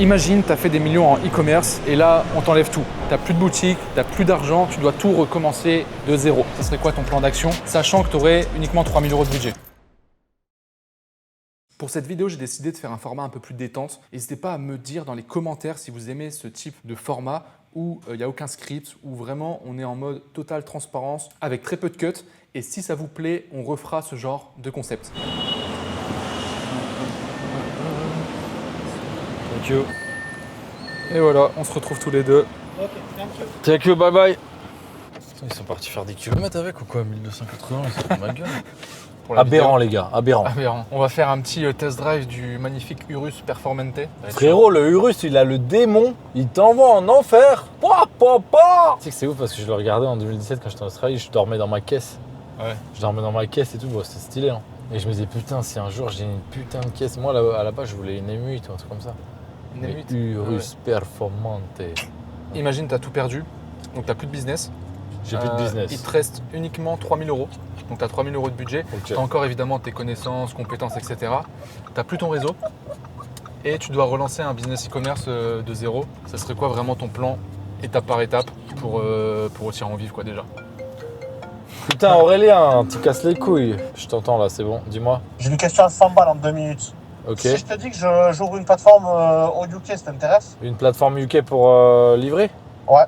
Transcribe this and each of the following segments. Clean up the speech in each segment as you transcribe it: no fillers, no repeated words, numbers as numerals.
Imagine, tu as fait des millions en e-commerce et là, on t'enlève tout. Tu n'as plus de boutique, tu n'as plus d'argent, tu dois tout recommencer de zéro. Ce serait quoi ton plan d'action, sachant que tu aurais uniquement 3 000 € de budget? Pour cette vidéo, j'ai décidé de faire un format un peu plus détente. N'hésitez pas à me dire dans les commentaires si vous aimez ce type de format où il n'y a aucun script, où vraiment on est en mode totale transparence avec très peu de cuts. Et si ça vous plaît, on refera ce genre de concept. Thank you. Et voilà, on se retrouve tous les deux. Ok, thank you. Thank you, bye bye. Ils sont partis faire des kilomètres avec ou quoi? 1280, ils se foutent de ma gueule. Aberrant les gars, aberrant. Aberrant. On va faire un petit test drive du magnifique Urus Performante. Frérot, le Urus, il a le démon, il t'envoie en enfer. Pa, pa, pa. Tu sais que c'est ouf parce que je le regardais en 2017 quand j'étais en Australie, je dormais dans ma caisse. Ouais. Je dormais dans ma caisse et tout, bon, c'était stylé. Hein. Et je me disais, putain, si un jour j'ai une putain de caisse, moi à la base, je voulais une M8 ou un truc comme ça. Une M8. Urus Performante. Imagine, tu as tout perdu, donc tu n'as plus de business. J'ai plus de business. Il te reste uniquement 3 000 €. Donc tu as 3 000 € de budget. Okay. Tu as encore évidemment tes connaissances, compétences, etc. Tu n'as plus ton réseau. Et tu dois relancer un business e-commerce de zéro. Ça serait quoi vraiment ton plan, étape par étape, pour réussir à en vivre quoi déjà? Putain Aurélien, tu casses les couilles. Je t'entends là, c'est bon, dis-moi. J'ai une question à 100 balles en 2 minutes. Ok. Si je te dis que j'ouvre une plateforme au UK, ça t'intéresse? Une plateforme UK pour livrer? Ouais.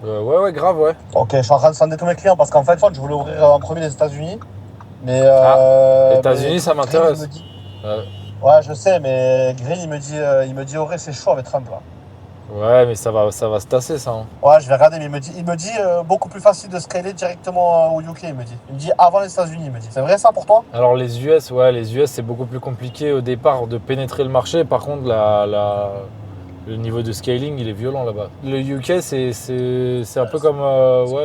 Ouais, grave, ouais. Ok, je suis en train de sonder tous mes clients parce qu'en fait, je voulais ouvrir en premier les États-Unis. Mais. Les États-Unis, ça m'intéresse. Ouais, je sais, mais Green, il me dit, Auré, c'est chaud avec Trump là. Ouais, mais ça va se tasser ça. Hein. Ouais, je vais regarder, mais il me dit beaucoup plus facile de scaler directement au UK, il me dit. Il me dit avant les États-Unis, il me dit. C'est vrai ça pour toi? Alors les US, c'est beaucoup plus compliqué au départ de pénétrer le marché. Par contre, le niveau de scaling, il est violent là-bas. Le UK, c'est un peu comme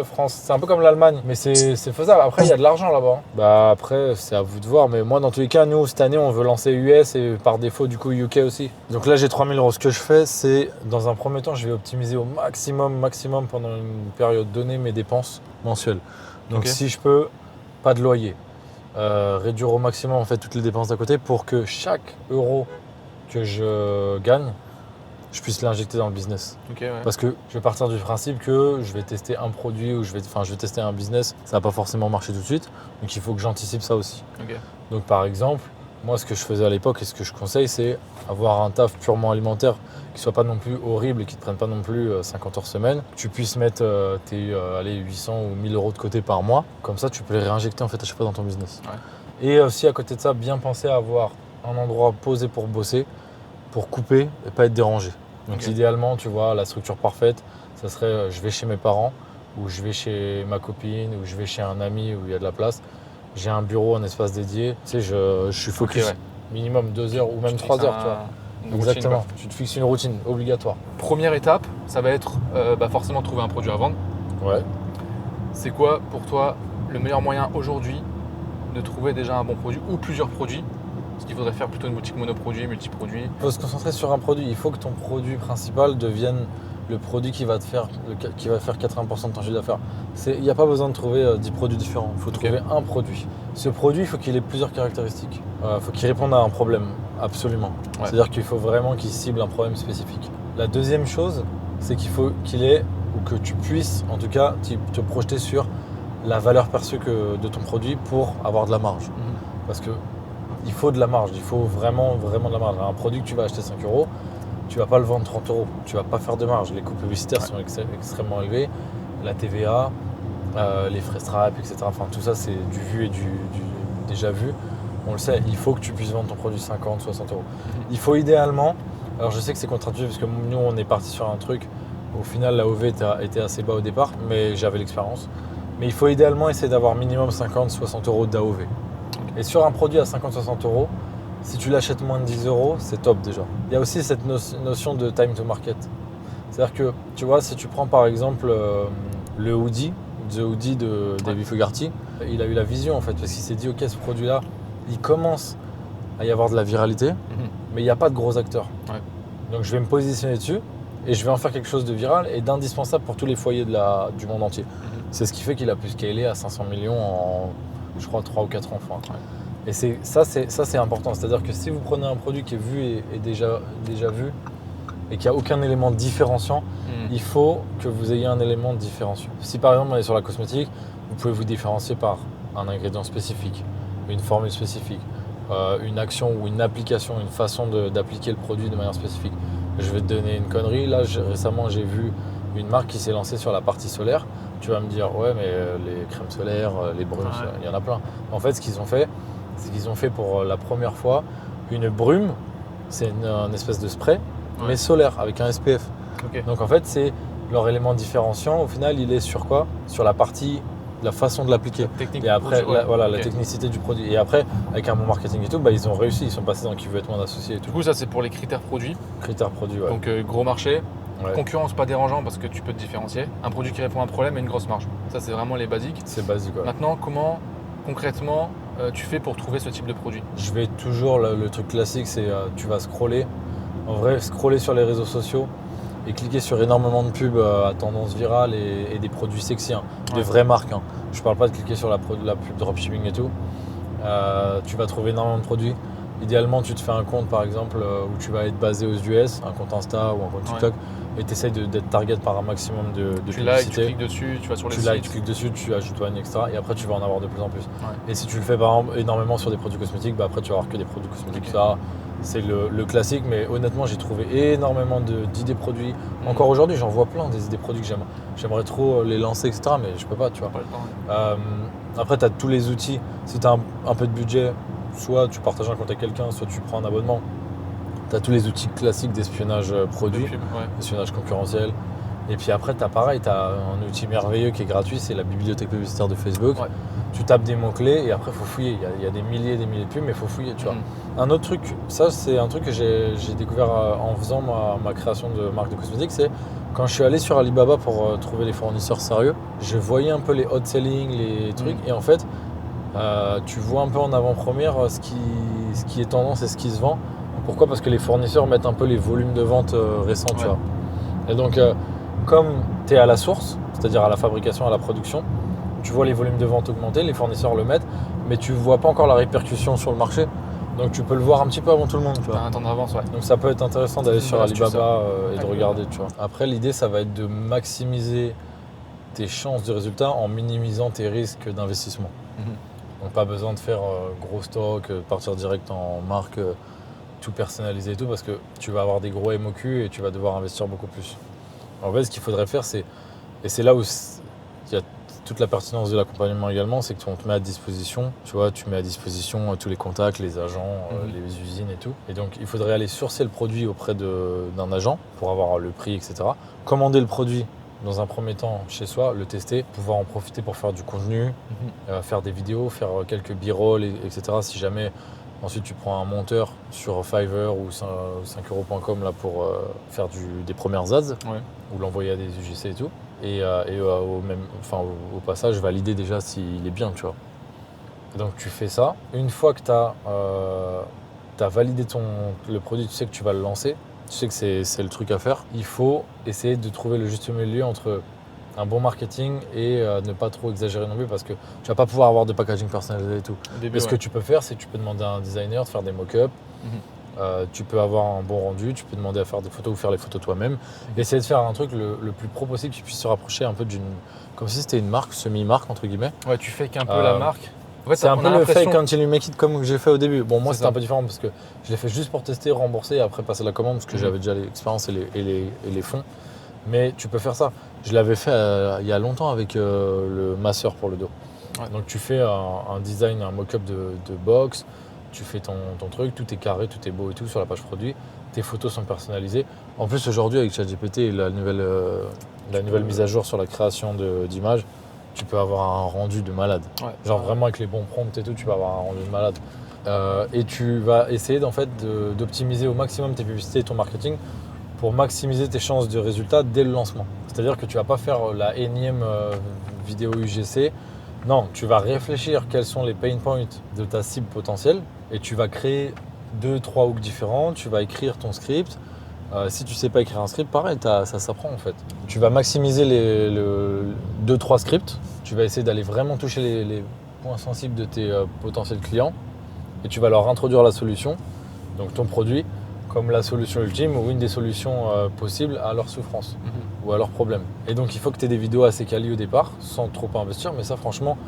France, c'est un peu comme l'Allemagne, mais c'est faisable. Après, il y a de l'argent là-bas. Hein. Bah après, c'est à vous de voir. Mais moi, dans tous les cas, nous cette année, on veut lancer US et par défaut, du coup, UK aussi. Donc là, j'ai 3 000 €. Ce que je fais, c'est dans un premier temps, je vais optimiser au maximum pendant une période donnée mes dépenses mensuelles. Donc okay. Si je peux, pas de loyer, réduire au maximum en fait toutes les dépenses d'à côté pour que chaque euro que je gagne, je puisse l'injecter dans le business. Okay, ouais. Parce que je vais partir du principe que je vais tester un produit ou je vais tester un business, ça va pas forcément marcher tout de suite, donc il faut que j'anticipe ça aussi. Okay. Donc par exemple, moi ce que je faisais à l'époque et ce que je conseille, c'est avoir un taf purement alimentaire qui soit pas non plus horrible et qui te prenne pas non plus 50 heures semaine, que tu puisses mettre tes 800 ou 1000 € de côté par mois, comme ça tu peux les réinjecter en fait à chaque fois dans ton business. Ouais. Et aussi à côté de ça, bien penser à avoir un endroit posé pour bosser, pour couper et pas être dérangé. Donc idéalement, tu vois, la structure parfaite, ça serait je vais chez mes parents, ou je vais chez ma copine, ou je vais chez un ami où il y a de la place. J'ai un bureau, un espace dédié. Tu sais, je suis focus. Okay, minimum 2 heures ou même 3 heures, tu vois. Exactement. Routine, tu te fixes une routine obligatoire. Première étape, ça va être forcément trouver un produit à vendre. Ouais. C'est quoi pour toi le meilleur moyen aujourd'hui de trouver déjà un bon produit ou plusieurs produits? Est-ce qu'il faudrait faire plutôt une boutique monoproduit, multiproduit? Il faut se concentrer sur un produit. Il faut que ton produit principal devienne le produit qui va faire 80% de ton chiffre d'affaires. Il n'y a pas besoin de trouver 10 produits différents. Il faut trouver un produit. Ce produit, il faut qu'il ait plusieurs caractéristiques. Il faut qu'il réponde à un problème, absolument. Ouais. C'est-à-dire qu'il faut vraiment qu'il cible un problème spécifique. La deuxième chose, c'est qu'il faut qu'il ait, ou que tu puisses, en tout cas, te projeter sur la valeur perçue de ton produit pour avoir de la marge. Parce que il faut de la marge, il faut vraiment de la marge. Un produit que tu vas acheter 5 €, tu vas pas le vendre 30 €, tu vas pas faire de marge. Les coûts publicitaires sont extrêmement élevés, la TVA, les frais Stripe, etc. Enfin tout ça c'est du vu et du déjà vu. On le sait, il faut que tu puisses vendre ton produit 50, 60 €. Il faut idéalement, alors je sais que c'est contre-intuitif parce que nous on est parti sur un truc, au final la OV était assez bas au départ, mais j'avais l'expérience. Mais il faut idéalement essayer d'avoir minimum 50, 60 € d'AOV. Et sur un produit à 50-60 €, si tu l'achètes moins de 10 €, c'est top déjà. Il y a aussi cette notion de time to market. C'est-à-dire que, tu vois, si tu prends par exemple le hoodie, The Hoodie de David Fogarty, il a eu la vision en fait, parce qu'il s'est dit, ok, ce produit-là, il commence à y avoir de la viralité, mais il n'y a pas de gros acteurs. Ouais. Donc je vais me positionner dessus et je vais en faire quelque chose de viral et d'indispensable pour tous les foyers du monde entier. C'est ce qui fait qu'il a pu scaler à 500 millions en, je crois, 3 ou 4 ans. Enfin. Ouais. Et ça, c'est important. C'est-à-dire que si vous prenez un produit qui est vu et déjà vu, et qu'il n'y a aucun élément différenciant, il faut que vous ayez un élément différenciant. Si par exemple on est sur la cosmétique, vous pouvez vous différencier par un ingrédient spécifique, une formule spécifique, une action ou une application, une façon d'appliquer le produit de manière spécifique. Je vais te donner une connerie. Là, récemment, j'ai vu une marque qui s'est lancée sur la partie solaire. Tu vas me dire, ouais, mais les crèmes solaires, les brumes, il y en a plein. En fait, ce qu'ils ont fait, c'est qu'ils ont fait pour la première fois une brume. C'est une espèce de spray, mais solaire, avec un SPF. Okay. Donc en fait, c'est leur élément différenciant. Au final, il est sur quoi? Sur la partie, la façon de l'appliquer. Et après, la technicité du produit. Et après, avec un bon marketing et tout, ils ont réussi. Ils sont passés dans qui veut être mon associé et tout. Du coup, ça, c'est pour les critères produits. Critères produits, ouais. Donc, gros marché. Concurrence pas dérangeant parce que tu peux te différencier. Un produit qui répond à un problème et une grosse marge. Ça, c'est vraiment les basiques. C'est basique, ouais. Maintenant, comment concrètement tu fais pour trouver ce type de produit? Je vais toujours, le truc classique, c'est tu vas scroller. En vrai, scroller sur les réseaux sociaux et cliquer sur énormément de pubs à tendance virale et des produits sexy, des vraies marques. Je parle pas de cliquer sur la pub dropshipping et tout. Tu vas trouver énormément de produits. Idéalement, tu te fais un compte par exemple où tu vas être basé aux US, un compte Insta ou un compte TikTok, et tu essaies d'être target par un maximum de tu publicité. Likes, tu cliques dessus, tu vas sur les sites. Tu cliques dessus, tu ajoutes one, etc. Et après, tu vas en avoir de plus en plus. Et si tu le fais par exemple énormément sur des produits cosmétiques, après tu vas avoir que des produits cosmétiques. Ça, c'est le classique, mais honnêtement, j'ai trouvé énormément d'idées produits. Encore aujourd'hui, j'en vois plein des idées produits que j'aime. J'aimerais trop les lancer, etc. Mais je peux pas, tu vois. Pas le temps, Après, tu as tous les outils. Si tu as un peu de budget, soit tu partages un compte avec quelqu'un, soit tu prends un abonnement. Tu as tous les outils classiques d'espionnage produit, espionnage concurrentiel. Et puis après, tu as un outil merveilleux qui est gratuit, c'est la bibliothèque publicitaire de Facebook. Tu tapes des mots-clés et après, il faut fouiller. Il y a des milliers et des milliers de pubs, mais il faut fouiller, tu vois. Un autre truc, ça c'est un truc que j'ai découvert en faisant ma création de marque de cosmétiques, c'est quand je suis allé sur Alibaba pour trouver les fournisseurs sérieux, je voyais un peu les hot selling, les trucs, et en fait, tu vois un peu en avant-première ce qui est tendance et ce qui se vend. Pourquoi? Parce que les fournisseurs mettent un peu les volumes de vente récents, tu vois. Et donc, comme tu es à la source, c'est-à-dire à la fabrication, à la production, tu vois les volumes de vente augmenter, les fournisseurs le mettent, mais tu ne vois pas encore la répercussion sur le marché. Donc tu peux le voir un petit peu avant tout le monde. Tu vois. Un temps d'avance, Donc ça peut être intéressant d'aller sur Alibaba et de regarder. Tu vois. Après, l'idée, ça va être de maximiser tes chances de résultat en minimisant tes risques d'investissement. Donc pas besoin de faire gros stock, partir direct en marque, tout personnalisé et tout, parce que tu vas avoir des gros MOQ et tu vas devoir investir beaucoup plus. En fait, ce qu'il faudrait faire, et c'est là où il y a toute la pertinence de l'accompagnement également, c'est qu'on te met à disposition, tu vois, tu mets à disposition tous les contacts, les agents, les usines et tout. Et donc, il faudrait aller sourcer le produit auprès d'un agent pour avoir le prix, etc. Commander le produit dans un premier temps chez soi, le tester, pouvoir en profiter pour faire du contenu, faire des vidéos, faire quelques b-rolls, etc. Si jamais, ensuite, tu prends un monteur sur Fiverr ou 5euros.com là, pour faire des premières ads ou l'envoyer à des UGC et tout. Et au passage, valider déjà s'il est bien, tu vois. Et donc tu fais ça. Une fois que tu as validé le produit, tu sais que tu vas le lancer, tu sais que c'est le truc à faire. Il faut essayer de trouver le juste milieu entre un bon marketing et ne pas trop exagérer non plus, parce que tu vas pas pouvoir avoir de packaging personnalisé et tout. Mais ce que tu peux faire, c'est que tu peux demander à un designer de faire des mock-ups. Tu peux avoir un bon rendu, tu peux demander à faire des photos ou faire les photos toi-même. Essayer de faire un truc le plus pro possible qui puisse se rapprocher un peu comme si c'était une marque, semi-marque entre guillemets. Ouais, tu fakes un peu la marque. En fait, c'est un peu le fake until you make it comme j'ai fait au début. Bon, moi c'était un peu différent parce que je l'ai fait juste pour tester, rembourser et après passer la commande parce que j'avais déjà l'expérience et les fonds. Mais tu peux faire ça. Je l'avais fait il y a longtemps avec le masseur pour le dos. Donc tu fais un design, un mock-up de box. Tu fais ton truc, tout est carré, tout est beau et tout sur la page produit. Tes photos sont personnalisées. En plus, aujourd'hui, avec ChatGPT et la nouvelle mise à jour sur la création d'images, tu peux avoir un rendu de malade. Vraiment avec les bons prompts et tout, tu vas avoir un rendu de malade. Et tu vas essayer d'optimiser au maximum tes publicités et ton marketing pour maximiser tes chances de résultat dès le lancement. C'est-à-dire que tu ne vas pas faire la énième vidéo UGC. Non, tu vas réfléchir quels sont les pain points de ta cible potentielle et tu vas créer 2-3 hooks différents, tu vas écrire ton script. Si tu ne sais pas écrire un script, pareil, ça s'apprend en fait. Tu vas maximiser les 2-3 scripts, tu vas essayer d'aller vraiment toucher les points sensibles de tes potentiels clients et tu vas leur introduire la solution, donc ton produit. comme la solution ultime ou une des solutions possibles à leur souffrance ou à leurs problèmes. Et donc il faut que tu aies des vidéos assez quali au départ, sans trop investir, mais ça franchement,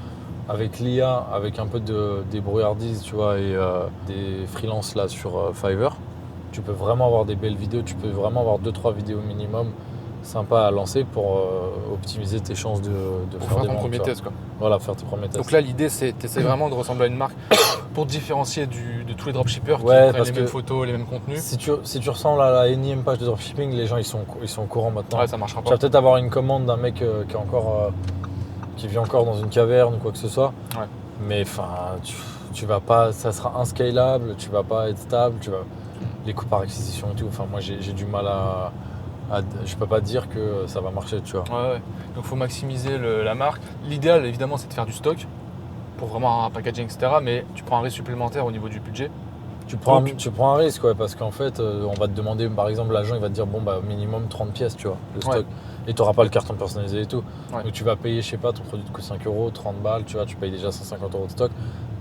avec l'IA, avec un peu de débrouillardise, tu vois, et des freelances là sur Fiverr, tu peux vraiment avoir des belles vidéos, tu peux vraiment avoir 2-3 vidéos minimum sympas à lancer pour optimiser tes chances de Pour faire des ton ventes, premier tu vois. test, quoi. Voilà, faire tes premiers tests. Donc là, l'idée, c'est tu essaies vraiment de ressembler à une marque pour te différencier de tous les dropshippers qui Ouais, prennent parce les mêmes que photos, les mêmes contenus. si tu ressembles à la énième page de dropshipping, les gens ils sont au courant maintenant. Ouais, ça marchera Tu vas pas. peut-être avoir une commande d'un mec qui vit encore dans une caverne ou quoi que ce soit. Ouais. Mais enfin, tu vas pas, ça sera inscalable, tu vas pas être stable, les coûts par acquisition et tout. Enfin, moi j'ai du mal je peux pas dire que ça va marcher, tu vois. Ouais. Donc, il faut maximiser la marque. L'idéal, évidemment, c'est de faire du stock pour vraiment un packaging, etc. Mais tu prends un risque supplémentaire au niveau du budget. Tu prends un risque, ouais, parce qu'en fait, on va te demander, par exemple, l'agent il va te dire, bon, bah, minimum 30 pièces, tu vois, le stock. Et tu n'auras pas le carton personnalisé et tout. Ouais. Donc tu vas payer, je sais pas, ton produit te coûte 5 €, 30 balles, tu vois, tu payes déjà 150 € de stock.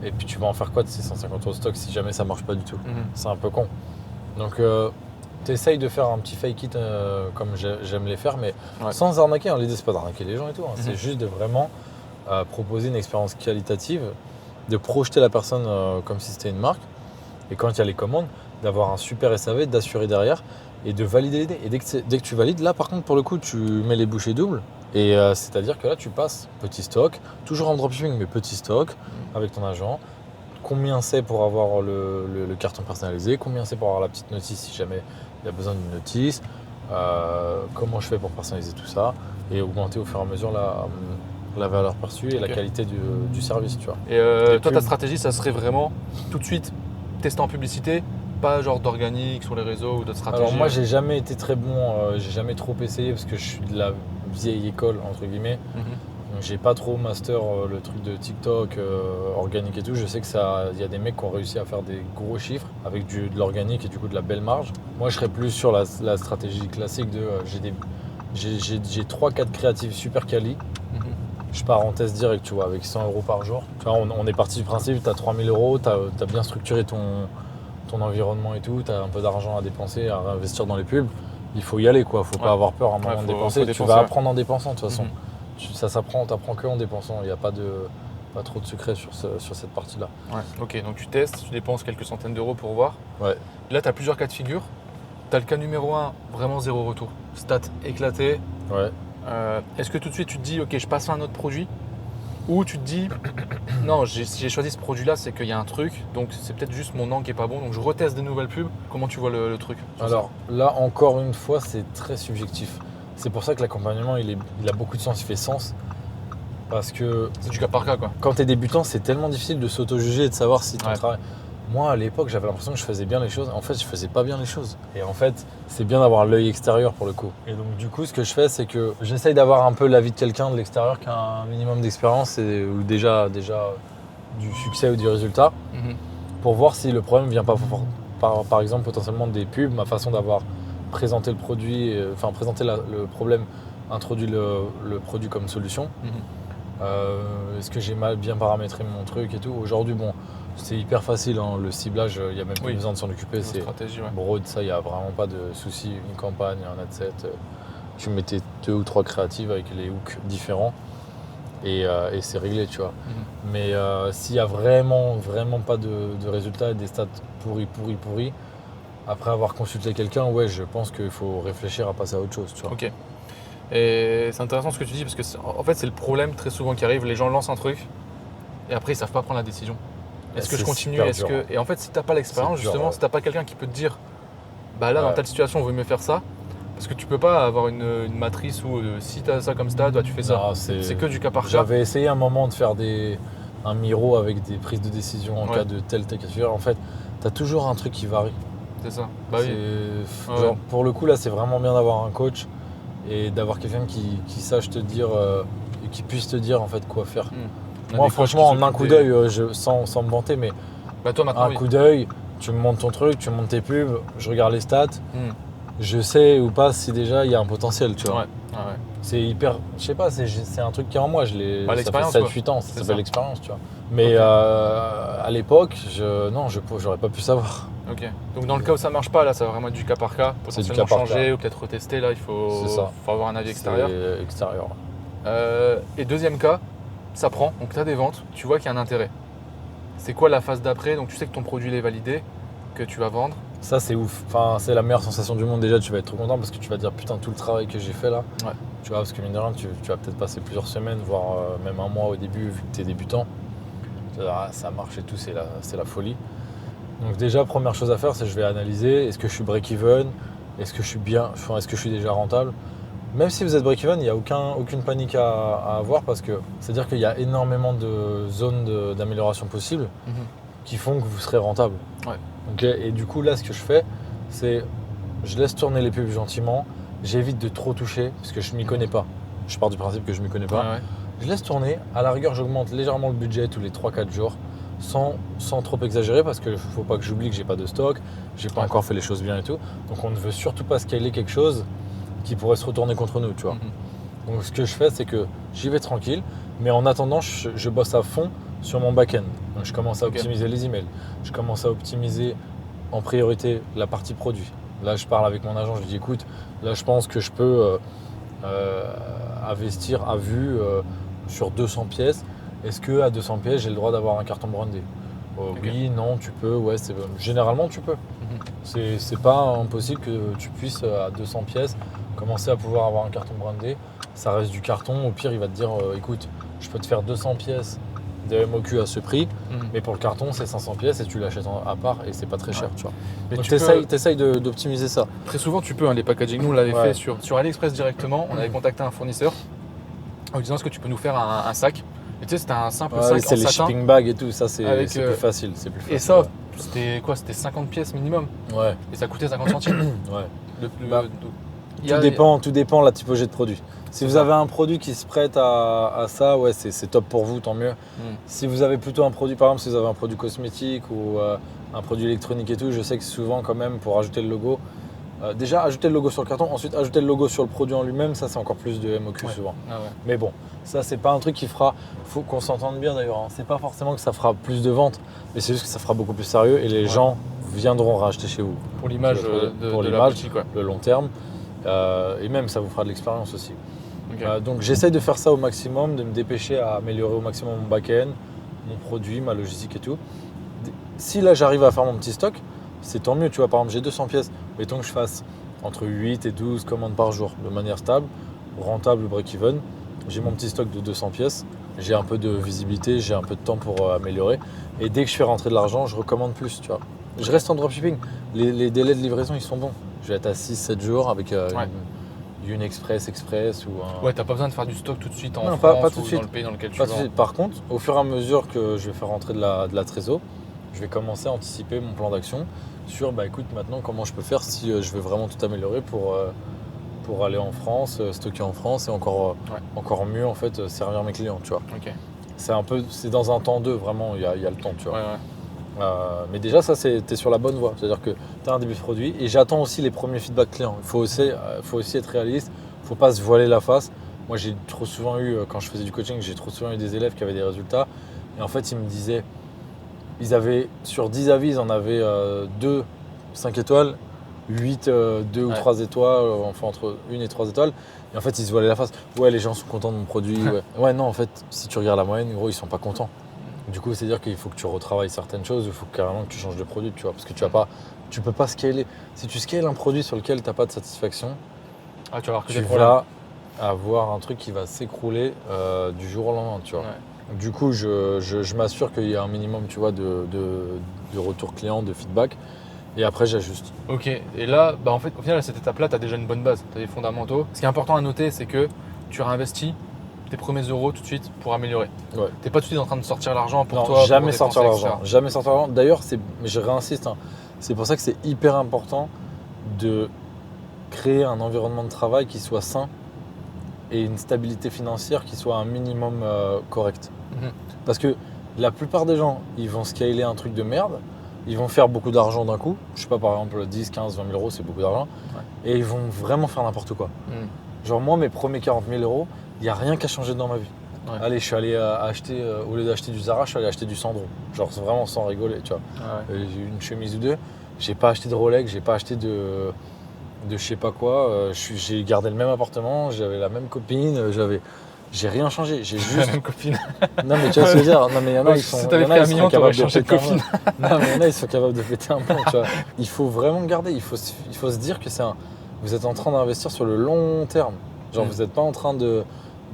Et puis tu vas en faire quoi de ces 150 € de stock si jamais ça marche pas du tout? C'est un peu con. Donc tu essayes de faire un petit fake it comme j'aime les faire, mais sans arnaquer. Hein. L'idée, c'est pas d'arnaquer les gens et tout. Hein. C'est juste de vraiment proposer une expérience qualitative, de projeter la personne comme si c'était une marque. Et quand il y a les commandes, d'avoir un super SAV, d'assurer derrière et de valider l'idée. Et dès que tu valides, là par contre, pour le coup, tu mets les bouchées doubles. Et c'est-à-dire que là, tu passes petit stock, toujours en dropshipping, mais petit stock avec ton agent. Combien c'est pour avoir le carton personnalisé, combien c'est pour avoir la petite notice si jamais il y a besoin d'une notice, comment je fais pour personnaliser tout ça et augmenter au fur et à mesure la valeur perçue et la qualité du service, tu vois. Et toi, ta stratégie, ça serait vraiment tout de suite tester en publicité, pas genre d'organique sur les réseaux ou d'autres stratégies? Alors moi, j'ai jamais été très bon, j'ai jamais trop essayé parce que je suis de la vieille école, entre guillemets. Donc j'ai pas trop master le truc de TikTok, organique et tout. Je sais que il y a des mecs qui ont réussi à faire des gros chiffres avec de l'organique et du coup de la belle marge. Moi, je serais plus sur la stratégie classique de j'ai 3-4 créatifs super quali. Je pars en test direct, tu vois, avec 100 € par jour. Tu vois, on est parti du principe, tu as 3 000 €, tu as bien structuré ton environnement et tout, tu as un peu d'argent à dépenser, à réinvestir dans les pubs. Il faut y aller, quoi. Faut pas avoir peur à un moment de dépenser. Tu vas apprendre en dépensant, de toute façon. Ça s'apprend, t'apprends que en dépensant. Il n'y a pas trop de secret sur cette partie-là. Ouais. Ok, donc tu testes, tu dépenses quelques centaines d'euros pour voir. Ouais. Là, tu as plusieurs cas de figure. Tu as le cas numéro 1, vraiment zéro retour. Stats éclaté. Ouais. Est-ce que tout de suite tu te dis, ok, je passe à un autre produit? Ou tu te dis, non, si j'ai choisi ce produit-là, c'est qu'il y a un truc, donc c'est peut-être juste mon angle qui est pas bon, donc je reteste des nouvelles pubs. Comment tu vois le truc? Alors là, encore une fois, c'est très subjectif. C'est pour ça que l'accompagnement, il a beaucoup de sens, il fait sens. Parce que c'est du cas par cas, quoi. Quand tu es débutant, c'est tellement difficile de s'auto-juger et de savoir si ton travail... Moi, à l'époque, j'avais l'impression que je faisais bien les choses. En fait, je faisais pas bien les choses. Et en fait, c'est bien d'avoir l'œil extérieur pour le coup. Et donc, du coup, ce que je fais, c'est que j'essaye d'avoir un peu l'avis de quelqu'un de l'extérieur qui a un minimum d'expérience ou déjà du succès ou du résultat pour voir si le problème vient pas par exemple potentiellement des pubs, ma façon d'avoir présenté le produit, présenté le problème, introduit le produit comme solution. Est-ce que j'ai bien paramétré mon truc et tout? Aujourd'hui, bon, c'est hyper facile, hein, le ciblage, il n'y a même plus besoin de s'en occuper. C'est stratégie, broad, ça, il n'y a vraiment pas de souci. Une campagne, un ad set, tu mettais 2 ou 3 créatives avec les hooks différents et c'est réglé, tu vois. Mais s'il n'y a vraiment pas de résultats et des stats pourris, après avoir consulté quelqu'un, ouais, je pense qu'il faut réfléchir à passer à autre chose, tu vois. Ok. Et c'est intéressant ce que tu dis parce que en fait, c'est le problème très souvent qui arrive. Les gens lancent un truc et après, ils ne savent pas prendre la décision. Est-ce que je continue? Et en fait, si tu n'as pas l'expérience, justement, si tu n'as pas quelqu'un qui peut te dire bah là, dans telle situation, il vaut mieux faire ça, parce que tu peux pas avoir une matrice où si tu as ça comme stade, tu fais ça. C'est que du cas par cas. J'avais essayé un moment de faire un Miro avec des prises de décision en cas de tel cas de figure. En fait, tu as toujours un truc qui varie. C'est ça. Bah oui. Genre, pour le coup, là, c'est vraiment bien d'avoir un coach et d'avoir quelqu'un qui sache te dire et qui puisse te dire en fait quoi faire. Moi, franchement, en un coup d'œil, sans me vanter, mais toi, maintenant, coup d'œil, tu me montes ton truc, tu me montes tes pubs, je regarde les stats, je sais ou pas si déjà il y a un potentiel, tu vois. C'est hyper, je sais pas, c'est un truc qui est en moi, ça fait 7-8 ans, ça s'appelle l'expérience, tu vois. Mais à l'époque, j'aurais pas pu savoir. Ok. Donc dans le cas où ça marche pas, là, ça va vraiment être du cas par cas. C'est du Potentiellement cas par changer cas. ou peut-être retester. Là, il faut avoir un avis extérieur. C'est extérieur. Et deuxième cas, ça prend. Donc tu as des ventes, tu vois qu'il y a un intérêt. C'est quoi la phase d'après? Donc tu sais que ton produit il est validé, que tu vas vendre. Ça, c'est ouf. Enfin, c'est la meilleure sensation du monde. Déjà, tu vas être trop content parce que tu vas te dire putain, tout le travail que j'ai fait là. Ouais. Tu vois, parce que mine de rien, tu vas peut-être passer plusieurs semaines, voire même un mois au début, vu que tu es débutant. Tu vas dire, ah, ça marche et tout, c'est la folie. Donc, déjà, première chose à faire, c'est je vais analyser est-ce que je suis break-even, est-ce que je suis bien, enfin, est-ce que je suis déjà rentable. Même si vous êtes break-even, il n'y a aucune panique à avoir parce que c'est-à-dire qu'il y a énormément de zones d'amélioration possibles qui font que vous serez rentable. Ouais. Okay, et du coup, là, ce que je fais, c'est je laisse tourner les pubs gentiment, j'évite de trop toucher parce que je ne m'y connais pas. Je pars du principe que je ne m'y connais pas. Ouais. Je laisse tourner, à la rigueur, j'augmente légèrement le budget tous les 3-4 jours sans trop exagérer parce qu'il ne faut pas que j'oublie que j'ai pas de stock, j'ai pas encore fait les choses bien et tout. Donc, on ne veut surtout pas scaler quelque chose qui pourrait se retourner contre nous, tu vois. Donc, ce que je fais, c'est que j'y vais tranquille, mais en attendant, je bosse à fond sur mon back-end. Donc, je commence à optimiser les emails. Je commence à optimiser en priorité la partie produit. Là, je parle avec mon agent, je lui dis écoute, là, je pense que je peux investir à vue sur 200 pièces. Est-ce que à 200 pièces, j'ai le droit d'avoir un carton brandé? Oui, non, tu peux. Ouais, généralement, tu peux. C'est pas impossible que tu puisses, à 200 pièces, commencer à pouvoir avoir un carton brandé. Ça reste du carton. Au pire, il va te dire écoute, je peux te faire 200 pièces de MOQ à ce prix, mais pour le carton, c'est 500 pièces et tu l'achètes à part et c'est pas très cher, tu vois. Mais donc, tu t'essayes d'optimiser ça. Très souvent, tu peux. Les packaging, nous, on l'avait fait sur AliExpress directement. On avait contacté un fournisseur en lui disant est-ce que tu peux nous faire un sac. Et tu sais, c'était un simple sac en c'est les satin. shipping bags et tout, ça c'est Avec, plus facile. Et ça, c'était quoi? C'était 50 pièces minimum. Ouais. Et ça coûtait 50 centimes. Ouais. Tout dépend de la typologie de produit. Si vous avez un produit qui se prête à ça, ouais, c'est top pour vous, tant mieux. Si vous avez plutôt un produit, par exemple, si vous avez un produit cosmétique ou un produit électronique et tout, je sais que souvent quand même pour ajouter le logo, déjà ajouter le logo sur le carton, ensuite ajouter le logo sur le produit en lui-même, ça c'est encore plus de MOQ souvent. Mais bon, ça c'est pas un truc qui fera, faut qu'on s'entende bien d'ailleurs, hein. C'est pas forcément que ça fera plus de ventes, mais c'est juste que ça fera beaucoup plus sérieux et les gens viendront racheter chez vous. Pour l'image pour de l'image, la boutique, le long terme, et même ça vous fera de l'expérience aussi. Okay. Donc j'essaye de faire ça au maximum, de me dépêcher à améliorer au maximum mon back-end, mon produit, ma logistique et tout. Si là j'arrive à faire mon petit stock, c'est tant mieux, tu vois. Par exemple, j'ai 200 pièces, mettons que je fasse entre 8 et 12 commandes par jour de manière stable, rentable ou break-even. J'ai mon petit stock de 200 pièces, j'ai un peu de visibilité, j'ai un peu de temps pour améliorer. Et dès que je fais rentrer de l'argent, je recommande plus, tu vois. Je reste en dropshipping. Les délais de livraison, ils sont bons. Je vais être à 6-7 jours avec une express ou un... Ouais, t'as pas besoin de faire du stock tout de suite en non, France pas tout ou de suite. dans le pays dans lequel tu Pas vas. tout de suite. Par contre, au fur et à mesure que je vais faire rentrer de la trésor, je vais commencer à anticiper mon plan d'action sur, écoute, maintenant, comment je peux faire si je veux vraiment tout améliorer pour aller en France, stocker en France et encore mieux, en fait, servir mes clients, tu vois. Okay. C'est dans un temps 2, vraiment, il y a le temps, tu vois. Ouais. Mais déjà, ça, t'es sur la bonne voie. C'est-à-dire que tu as un début de produit et j'attends aussi les premiers feedbacks clients. Il faut aussi être réaliste, il ne faut pas se voiler la face. Moi, j'ai trop souvent eu, quand je faisais du coaching, j'ai trop souvent eu des élèves qui avaient des résultats. Et en fait, ils me disaient, sur 10 avis, ils en avaient 2, 5 étoiles, 8, 2 ou 3 étoiles, enfin entre 1 et 3 étoiles. Et en fait, ils se voilaient la face. Ouais, les gens sont contents de mon produit. Ouais, non, en fait, si tu regardes la moyenne, gros, ils sont pas contents. Du coup, c'est-à-dire qu'il faut que tu retravailles certaines choses, il faut carrément que tu changes de produit, tu vois, parce que tu peux pas scaler. Si tu scales un produit sur lequel tu n'as pas de satisfaction, tu vas avoir un truc qui va s'écrouler du jour au lendemain, tu vois. Ouais. Du coup, je m'assure qu'il y a un minimum, tu vois, de retour client, de feedback, et après j'ajuste. Ok, et là, en fait, au final, à cette étape-là, tu as déjà une bonne base, tu as des fondamentaux. Ce qui est important à noter, c'est que tu réinvestis tes premiers euros tout de suite pour améliorer. Ouais. Tu n'es pas tout de suite en train de sortir l'argent pour toi. Jamais sortir l'argent. Jamais sortir l'argent. D'ailleurs, je réinsiste, hein, c'est pour ça que c'est hyper important de créer un environnement de travail qui soit sain et une stabilité financière qui soit un minimum correct. Parce que la plupart des gens, ils vont scaler un truc de merde, ils vont faire beaucoup d'argent d'un coup. Je sais pas, par exemple, 10, 15, 20 000 euros, c'est beaucoup d'argent. Ouais. Et ils vont vraiment faire n'importe quoi. Genre moi, mes premiers 40 000 euros, il n'y a rien qu'à changer dans ma vie. Ouais. Allez, je suis allé acheter, au lieu d'acheter du Zara, je suis allé acheter du Sandro. Genre vraiment sans rigoler, tu vois. Une chemise ou deux. j'ai pas acheté de Rolex, j'ai pas acheté de je sais pas quoi. J'ai gardé le même appartement, j'avais la même copine, j'ai rien changé. J'ai juste. Même copine. Non mais tu vois ce que je veux dire. Non mais il y en a Ouais, ils si sont. t'avais Il y en a, pris un ils million, seraient capables t'aurais changé de péter un copine. plomb. Non mais il y en a ils sont capables de péter un plomb. Tu vois. Il faut vraiment garder. Il faut se dire que vous êtes en train d'investir sur le long terme. Genre vous n'êtes pas en train de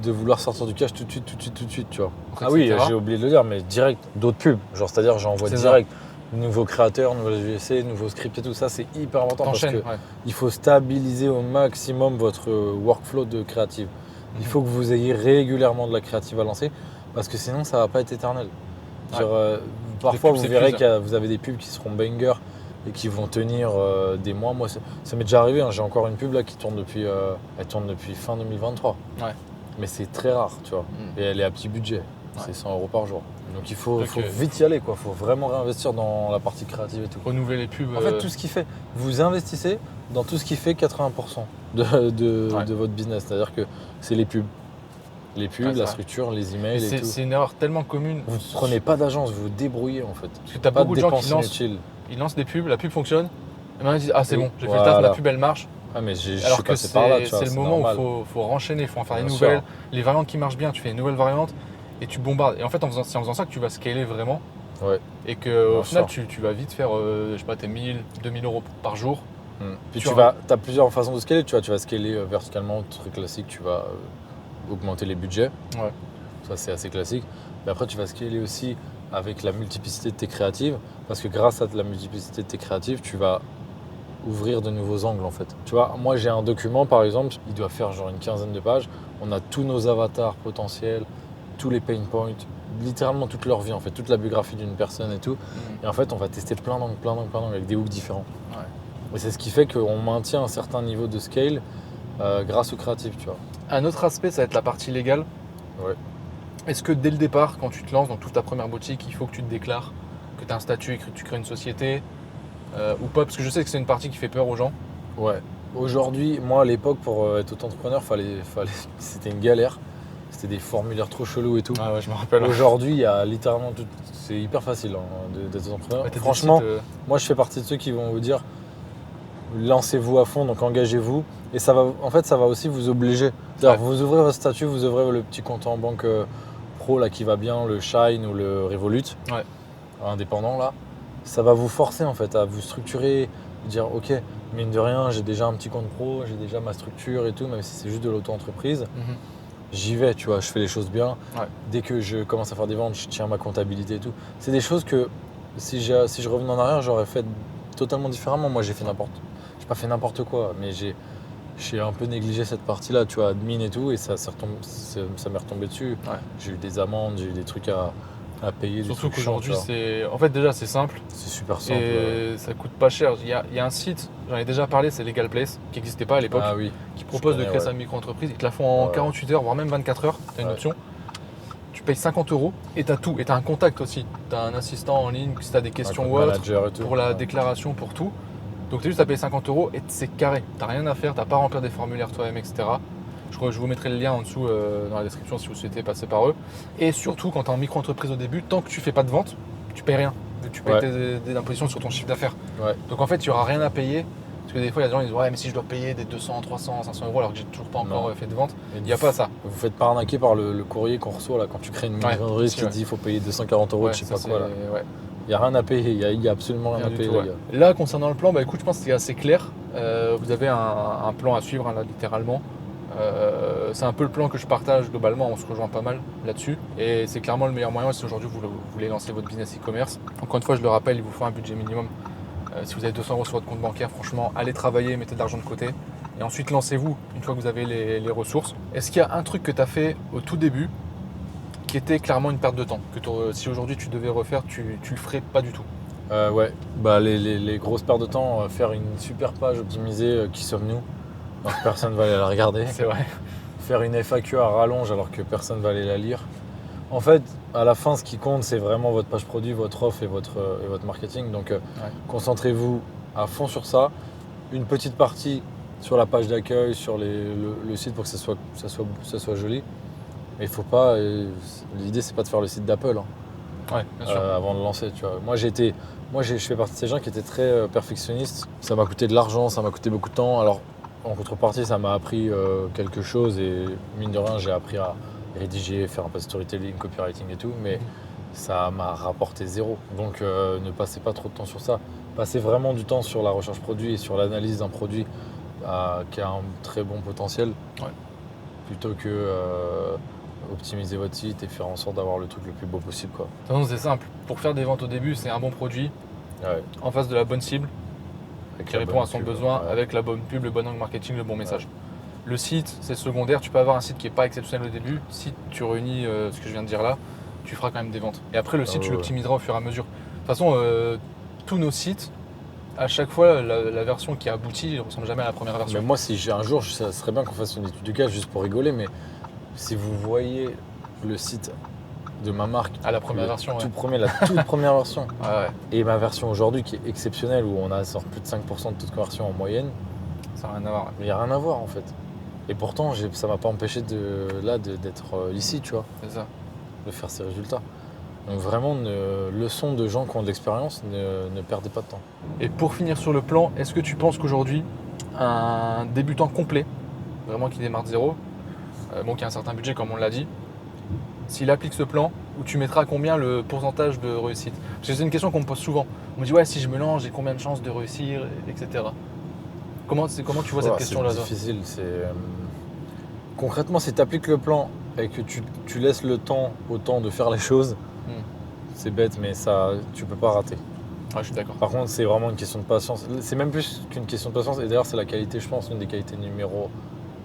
vouloir sortir du cash tout de suite, tu vois. Ah oui, Etc. j'ai oublié de le dire, mais direct, d'autres pubs. Genre, c'est-à-dire, j'envoie C'est direct. Nouveaux créateurs, nouvelles UGC, nouveaux scripts et tout ça, c'est hyper important parce T'enchaînes, que ouais. il faut stabiliser au maximum votre workflow de créative. Il faut que vous ayez régulièrement de la créative à lancer parce que sinon, ça va pas être éternel. Genre, parfois, pubs vous s'épuisent. verrez que vous avez des pubs qui seront bangers et qui vont tenir des mois. Moi, ça m'est déjà arrivé. Hein. J'ai encore une pub là qui tourne depuis, elle tourne depuis fin 2023. Ouais. Mais c'est très rare, tu vois. Et elle est à petit budget. Ouais. C'est 100 € par jour. Donc il faut Donc, vite y aller, quoi. Il faut vraiment réinvestir dans la partie créative et tout. Renouveler les pubs. En fait, tout ce qui fait, vous investissez dans tout ce qui fait 80% de votre business. C'est-à-dire que c'est les pubs. Les pubs, Ouais, c'est la vrai. structure, les emails et tout. C'est une erreur tellement commune. Vous ne prenez pas d'agence, vous vous débrouillez en fait. Parce que t'as Pas beaucoup de de gens dépenses qui inutiles. ils lancent des pubs, la pub fonctionne. Et maintenant ils disent ah c'est Oui, bon, j'ai fait le taf, voilà. la pub elle marche. Ah mais je Alors suis que passé par là, tu vois. c'est le moment normal. où il faut renchaîner, il faut en faire des Bien nouvelles. sûr. Les variantes qui marchent bien, tu fais une nouvelle variante et tu bombardes. Et en fait, c'est en faisant ça que tu vas scaler vraiment. Ouais. Et qu'au Bien final, sûr. tu vas vite faire, je sais pas, tes 1000, 2000 € par jour. Puis Tu tu as plusieurs façons de scaler. Tu vas scaler verticalement, très classique. Tu vas augmenter les budgets. Ouais. Ça, c'est assez classique. Mais après, tu vas scaler aussi avec la multiplicité de tes créatives. Parce que grâce à la multiplicité de tes créatives, tu vas ouvrir de nouveaux angles en fait. Tu vois, moi j'ai un document par exemple, il doit faire genre une 15aine de pages. On a tous nos avatars potentiels, tous les pain points, littéralement toute leur vie en fait, toute la biographie d'une personne et tout. Et en fait, on va tester plein d'angles avec des hooks différents. Ouais. Et c'est ce qui fait qu'on maintient un certain niveau de scale grâce au créatif, tu vois. Un autre aspect, ça va être la partie légale. Ouais. Est-ce que dès le départ, quand tu te lances dans toute ta première boutique, il faut que tu te déclares, que tu as un statut et que tu crées une société ou pas? Parce que je sais que c'est une partie qui fait peur aux gens. Ouais. Aujourd'hui, moi à l'époque, pour être auto-entrepreneur, c'était une galère. C'était des formulaires trop chelous et tout. Ah ouais, je me rappelle. Aujourd'hui, il y a littéralement tout. C'est hyper facile hein, d'être entrepreneur. Ouais, t'as des Franchement, sites, moi je fais partie de ceux qui vont vous dire lancez-vous à fond, donc engagez-vous. Et ça va, en fait, ça va aussi vous obliger. C'est-à-dire, vous ouvrez votre statut, vous ouvrez le petit compte en banque pro là qui va bien, le Shine ou le Revolut, Ouais. indépendant là. Ça va vous forcer en fait à vous structurer, dire ok, mine de rien, j'ai déjà un petit compte pro, j'ai déjà ma structure et tout, même si c'est juste de l'auto-entreprise. J'y vais, tu vois, je fais les choses bien. Ouais. Dès que je commence à faire des ventes, je tiens ma comptabilité et tout. C'est des choses que si je revenais en arrière, j'aurais fait totalement différemment. Moi, j'ai pas fait n'importe quoi, mais j'ai un peu négligé cette partie-là, tu vois, admin et tout, et ça m'est retombé dessus. Ouais. J'ai eu des amendes, j'ai eu des trucs à payer. Surtout des trucs chiants, qu'aujourd'hui, tu vois. c'est. En fait, déjà, c'est simple C'est super simple. ouais. et ça coûte pas cher. Il y a un site, j'en ai déjà parlé, c'est Legal Place, qui n'existait pas à l'époque, Ah oui. qui propose de connais, créer ouais. sa micro-entreprise. Ils te la font en Ouais. 48 heures, voire même 24 heures. Tu as une Ouais. option. Tu payes 50 € et tu as tout. Et tu as un contact aussi. Tu as un assistant en ligne si tu as des questions Ouais, ou autre, manager et tout. pour la Ouais. déclaration, pour tout. Donc tu as juste à payer 50 € et c'est carré. Tu n'as rien à faire, tu n'as pas à remplir des formulaires toi-même, etc. Je vous mettrai le lien en dessous dans la description si vous souhaitez passer par eux. Et surtout, quand tu es en micro-entreprise au début, tant que tu fais pas de vente, tu payes rien. Tu payes Ouais. des impositions sur ton chiffre d'affaires. Ouais. Donc en fait, il n'y aura rien à payer. Parce que des fois, il y a des gens qui disent ouais, mais si je dois payer des 200, 300, 500 € alors que j'ai toujours pas encore Non. fait de vente, Et il n'y a pas ça. Vous faites pas arnaquer par le courrier qu'on reçoit là quand tu crées une Ouais, micro-entreprise si, qui ouais. te dit qu'il faut payer 240 € Ouais, de je sais ça, pas quoi là. c'est- ouais. Il n'y a rien à payer, il y a absolument rien à Rien du payer tout, les ouais. gars. Là, concernant le plan, bah, écoute, je pense que c'est assez clair. Vous avez un plan à suivre, hein, là, littéralement. C'est un peu le plan que je partage globalement, on se rejoint pas mal là-dessus. Et c'est clairement le meilleur moyen si aujourd'hui vous voulez lancer votre business e-commerce. Encore une fois, je le rappelle, il vous faut un budget minimum. Si vous avez 200 € sur votre compte bancaire, franchement, allez travailler, mettez de l'argent de côté. Et ensuite, lancez-vous une fois que vous avez les ressources. Est-ce qu'il y a un truc que tu as fait au tout début qui était clairement une perte de temps, que si aujourd'hui tu devais refaire, tu le ferais pas du tout? Ouais, bah les grosses pertes de temps, faire une super page optimisée, qui sommes-nous, alors que personne va aller la regarder. C'est vrai. Faire une FAQ à rallonge alors que personne va aller la lire. En fait, à la fin, ce qui compte, c'est vraiment votre page produit, votre offre et votre marketing. Donc, concentrez-vous à fond sur ça. Une petite partie sur la page d'accueil, sur le site pour que ça soit joli. Mais il faut pas. L'idée, c'est pas de faire le site d'Apple hein, Ouais, bien sûr. avant de lancer. Tu vois. Moi, j'ai été Moi, je fais partie de ces gens qui étaient très perfectionnistes. Ça m'a coûté de l'argent, ça m'a coûté beaucoup de temps. Alors, en contrepartie, ça m'a appris quelque chose et mine de rien, j'ai appris à rédiger, faire un peu de storytelling, copywriting et tout, mais ça m'a rapporté zéro. Donc, ne passez pas trop de temps sur ça. Passez vraiment du temps sur la recherche produit et sur l'analyse d'un produit qui a un très bon potentiel, plutôt que optimiser votre site et faire en sorte d'avoir le truc le plus beau possible, quoi. De toute façon, c'est simple. Pour faire des ventes au début, c'est un bon produit en face de la bonne cible qui répond à son besoin avec la bonne pub, le bon angle marketing, le bon message. Le site, c'est secondaire. Tu peux avoir un site qui n'est pas exceptionnel au début. Si tu réunis ce que je viens de dire là, tu feras quand même des ventes. Et après, le site, tu l'optimiseras au fur et à mesure. De toute façon, tous nos sites, à chaque fois, la version qui aboutit ne ressemble jamais à la première version. Mais moi, si j'ai un jour, ça serait bien qu'on fasse une étude de cas juste pour rigoler, mais si vous voyez le site de ma marque, à la première version, la toute première version, ouais. et ma version aujourd'hui qui est exceptionnelle, où on a plus de 5% de taux de conversion en moyenne, ça n'a rien à voir. Il n'y a rien à voir en fait. Et pourtant, ça ne m'a pas empêché d'être ici, tu vois, C'est ça. de faire ces résultats. Donc vraiment, leçon de gens qui ont de l'expérience, ne perdez pas de temps. Et pour finir sur le plan, est-ce que tu penses qu'aujourd'hui, un débutant complet, vraiment qui démarre de zéro, qui a un certain budget comme on l'a dit, s'il applique ce plan, où tu mettras combien le pourcentage de réussite? Parce que c'est une question qu'on me pose souvent. On me dit ouais, si je me lance, j'ai combien de chances de réussir, etc. Comment tu vois cette question-là? C'est difficile. Concrètement, si tu appliques le plan et que tu laisses le temps au temps de faire les choses, c'est bête, mais ça, tu peux pas rater. Ouais, je suis d'accord. Par contre, c'est vraiment une question de patience. C'est même plus qu'une question de patience. Et d'ailleurs, c'est la qualité, je pense, une des qualités numéro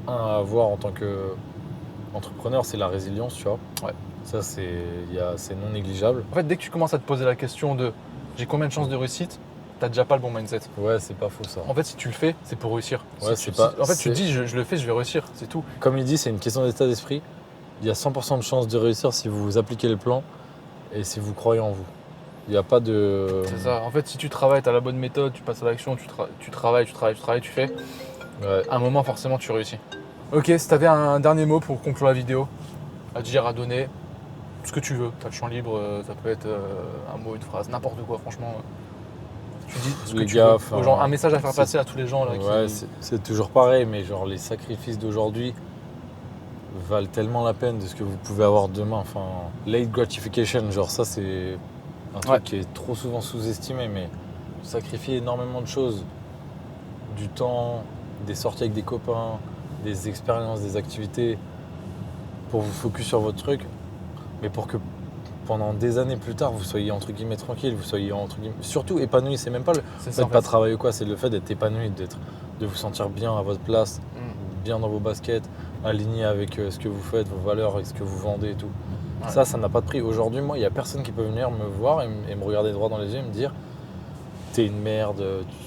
1 à avoir en tant qu'entrepreneur, c'est la résilience, tu vois. Ouais. Ça, c'est non négligeable. En fait, dès que tu commences à te poser la question de j'ai combien de chances de réussite, t'as déjà pas le bon mindset. Ouais, c'est pas faux ça. En fait, si tu le fais, c'est pour réussir. Ouais, tu te dis je le fais, je vais réussir, c'est tout. Comme il dit, c'est une question d'état d'esprit. Il y a 100% de chances de réussir si vous appliquez le plan et si vous croyez en vous. Il n'y a pas de... C'est ça. En fait, si tu travailles, tu as la bonne méthode, tu passes à l'action, tu travailles, tu fais, à un moment, forcément, tu réussis. Ok, si tu avais un dernier mot pour conclure la vidéo, à dire, à donner, ce que tu veux. Tu as le champ libre, ça peut être un mot, une phrase, n'importe quoi, franchement. Tu dis ce que tu veux. Genre, un message à faire passer à tous les gens. Là, c'est toujours pareil, mais genre les sacrifices d'aujourd'hui valent tellement la peine de ce que vous pouvez avoir demain. Enfin, late gratification, genre ça, c'est un truc qui est trop souvent sous-estimé, mais sacrifier énormément de choses, du temps, des sorties avec des copains, des expériences, des activités, pour vous focus sur votre truc, mais pour que pendant des années plus tard, vous soyez entre guillemets tranquille, vous soyez entre guillemets surtout épanoui. C'est même pas le fait de pas travailler ou quoi, c'est le fait d'être épanoui, de vous sentir bien à votre place, bien dans vos baskets, aligné avec ce que vous faites, vos valeurs, avec ce que vous vendez et tout. Ouais. Ça n'a pas de prix. Aujourd'hui, moi, il n'y a personne qui peut venir me voir et me regarder droit dans les yeux et me dire t'es une merde,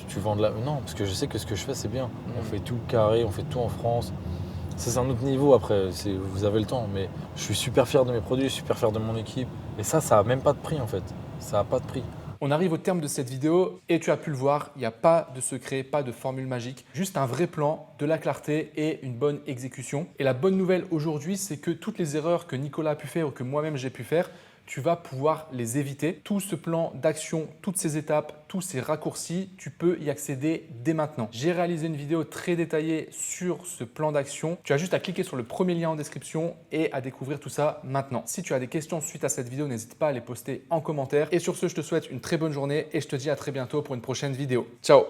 tu vends de la... Non, parce que je sais que ce que je fais, c'est bien. On fait tout carré, on fait tout en France. C'est un autre niveau après, vous avez le temps, mais je suis super fier de mes produits, super fier de mon équipe. Et ça n'a même pas de prix en fait. Ça n'a pas de prix. On arrive au terme de cette vidéo et tu as pu le voir, il n'y a pas de secret, pas de formule magique, juste un vrai plan, de la clarté et une bonne exécution. Et la bonne nouvelle aujourd'hui, c'est que toutes les erreurs que Nicolas a pu faire ou que moi-même j'ai pu faire, tu vas pouvoir les éviter. Tout ce plan d'action, toutes ces étapes, tous ces raccourcis, tu peux y accéder dès maintenant. J'ai réalisé une vidéo très détaillée sur ce plan d'action. Tu as juste à cliquer sur le premier lien en description et à découvrir tout ça maintenant. Si tu as des questions suite à cette vidéo, n'hésite pas à les poster en commentaire. Et sur ce, je te souhaite une très bonne journée et je te dis à très bientôt pour une prochaine vidéo. Ciao!